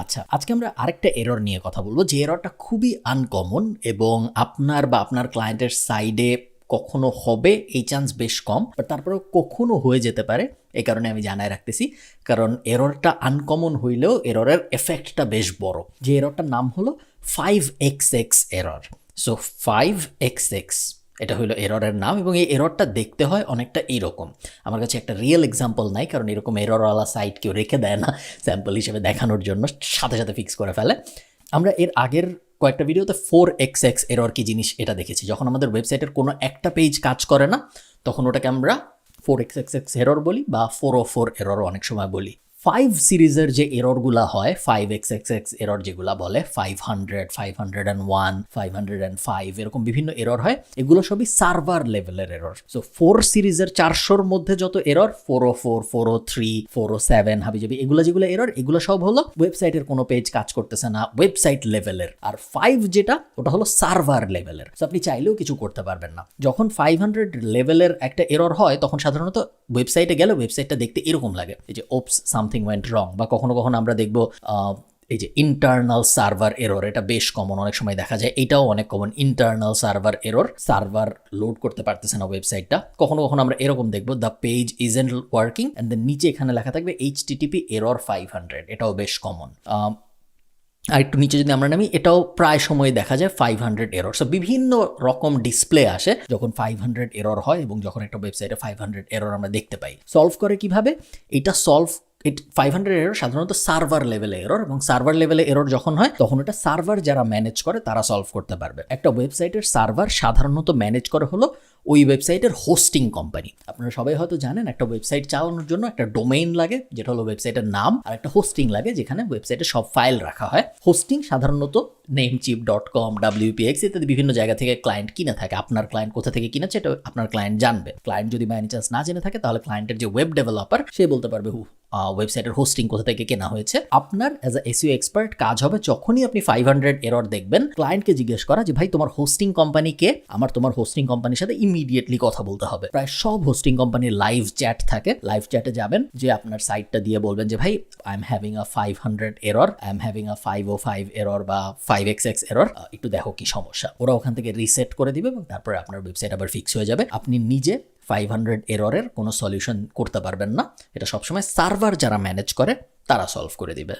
আচ্ছা, আজকে আমরা আরেকটা এরর নিয়ে কথা বলবো যে এররটা খুবই আনকমন এবং আপনার বা আপনার ক্লায়েন্টের সাইডে কখনো হবে এই চান্স বেশ কম, বাট তারপরেও কখনো হয়ে যেতে পারে। এই কারণে আমি জানায় রাখতেছি, কারণ এররটা আনকমন হইলেও এররের এফেক্টটা বেশ বড়। যে এররটার নাম হলো 5xx এরর। সো 5xx এটা হলো এররের নাম, এবং এই এররটা দেখতে হয় অনেকটা এইরকম। আমার কাছে একটা রিয়েল এক্সাম্পল নাই, কারণ এরকম এররওয়ালা সাইট কেউ রেখে দেয় না স্যাম্পল হিসেবে দেখানোর জন্য, সাথে সাথে ফিক্স করে ফেলে। আমরা এর আগের কয়েকটা ভিডিওতে 4xx এরর কি জিনিস এটা দেখেছি। যখন আমাদের ওয়েবসাইটের কোনো একটা পেজ কাজ করে না, তখন ওটাকে আমরা 4xx এরর বলি, বা 404 এররও অনেক সময় বলি। 5 সিরিজের যে এররগুলা হয়, 5xxx এরর যেগুলা বলে, 500, 501, 505 এরকম বিভিন্ন এরর হয়, এগুলো সবই সার্ভার লেভেলের এরর। সো 4 সিরিজের 400-র মধ্যে যত এরর, 404, 403, 407 হাবিজাবি এগুলো যেগুলো এরর, এগুলো সব হলো ওয়েবসাইটের কোনো পেজ কাজ করতেছে না, ওয়েবসাইট লেভেলের। আর 5 যেটা, ওটা হলো সার্ভার লেভেলের। সো আপনি চাইলেও কিছু করতে পারবেন না। যখন 500 লেভেলের একটা এরর হয়, তখন সাধারণত ওয়েবসাইটে গেলে ওয়েবসাইটটা দেখতে এরকম লাগে, এই যে ওপস সামথিং ওয়েন্ট রং। বা কখনো কখনো আমরা দেখবো এই যে ইন্টারনাল সার্ভার এরর, এটা বেশ কমন, অনেক সময় দেখা যায়। এটাও অনেক common, internal server error, server load করতে পারতেছে না ওয়েবসাইটটা। কখনো কখনো আমরা এরকম দেখবো, the page isn't working, and then নিচে এখানে লেখা থাকবে HTTP এরর 500, এটাও বেশ কমন। আর একটু নিচে যদি আমরা নামি, এটাও প্রায় সময় দেখা যায় 500 এরর। সো বিভিন্ন রকম ডিসপ্লে আসে যখন 500 এরর হয়, এবং যখন একটা ওয়েবসাইটে 500 এরর আমরা দেখতে পাই। সলভ করে কিভাবে এটা সলভ? 500 এরর সাধারণত সার্ভার লেভেলে এরর, এবং সার্ভার লেভেলে এরর যখন হয়, তখন এটা সার্ভার যারা ম্যানেজ করে তারা সলভ করতে পারবে। একটা ওয়েবসাইটের সার্ভার সাধারণত ম্যানেজ করে হলো ওই ওয়েবসাইটের হোস্টিং কোম্পানি। আপনারা সবাই হয়তো জানেন, একটা ওয়েবসাইট চালানোর জন্য একটা ডোমেইন লাগে, যেটা হলো ওয়েবসাইটের নাম, আর একটা হোস্টিং লাগে, যেখানে ওয়েবসাইটে সব ফাইল রাখা হয়। হোস্টিং সাধারণত namecheap.com, WPX ইত্যাদি বিভিন্ন জায়গা থেকে ক্লায়েন্ট কিনে থাকে। আপনার ক্লায়েন্ট কোথা থেকে কিনেছে এটা আপনার ক্লায়েন্ট জানবে। ক্লায়েন্ট যদি বাই এনি চান্স না জেনে থাকে, তাহলে ক্লায়েন্টের যে ওয়েব ডেভেলপার, সে বলতে পারবে ওয়েবসাইটের হোস্টিং কোথা থেকে কেনা হয়েছে। আপনার অ্যাজ এ এসইও এক্সপার্ট কাজ হবে, যখনই আপনি 500 এরর দেখবেন, ক্লায়েন্টকে জিজ্ঞেস করা যে ভাই তোমার হোস্টিং কোম্পানি কে, আমার তোমার হোস্টিং কোম্পানির সাথে ইমিডিয়েটলি কথা বলতে হবে। প্রায় সব হোস্টিং কোম্পানির লাইভ চ্যাট থাকে, লাইভ চ্যাটে যাবেন, যে আপনার সাইটটা দিয়ে বলবেন যে ভাই I am having a 500 error, I am having a 505 error বা 5xx এরর, একটু দেখো কি সমস্যা। ওরা ওখান থেকে রিসেট করে দিবে, এবং তারপরে আপনার ওয়েবসাইট আবার ফিক্স হয়ে যাবে। আপনি নিজে 500 এররের কোনো সলিউশন করতে পারবেন না, এটা সবসময় সার্ভার যারা ম্যানেজ করে তারা সলভ করে দিবে।